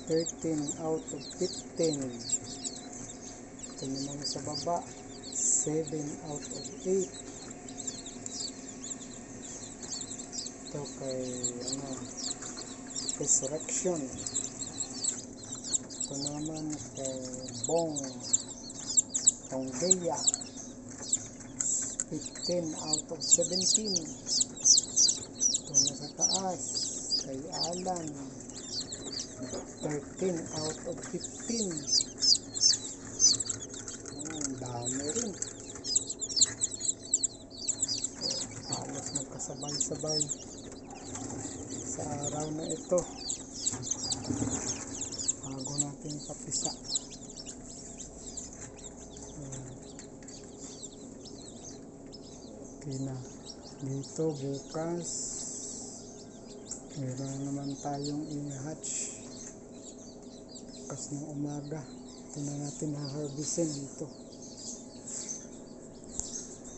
13 out of 15. Ito naman sa baba, 7 out of 8. Ito kay Resurrection. Ito naman kay Bong Tonggea, 15 out of 17. Ito na sa taas kay Alan, 13 out of 15. Dami rin. Halos magkasabay-sabay sa araw na ito. Bago natin kapisa. Okay na. Dito bukas meron naman tayong i-hatch bukas ng umaga. Ito na natin ha-harvestin dito.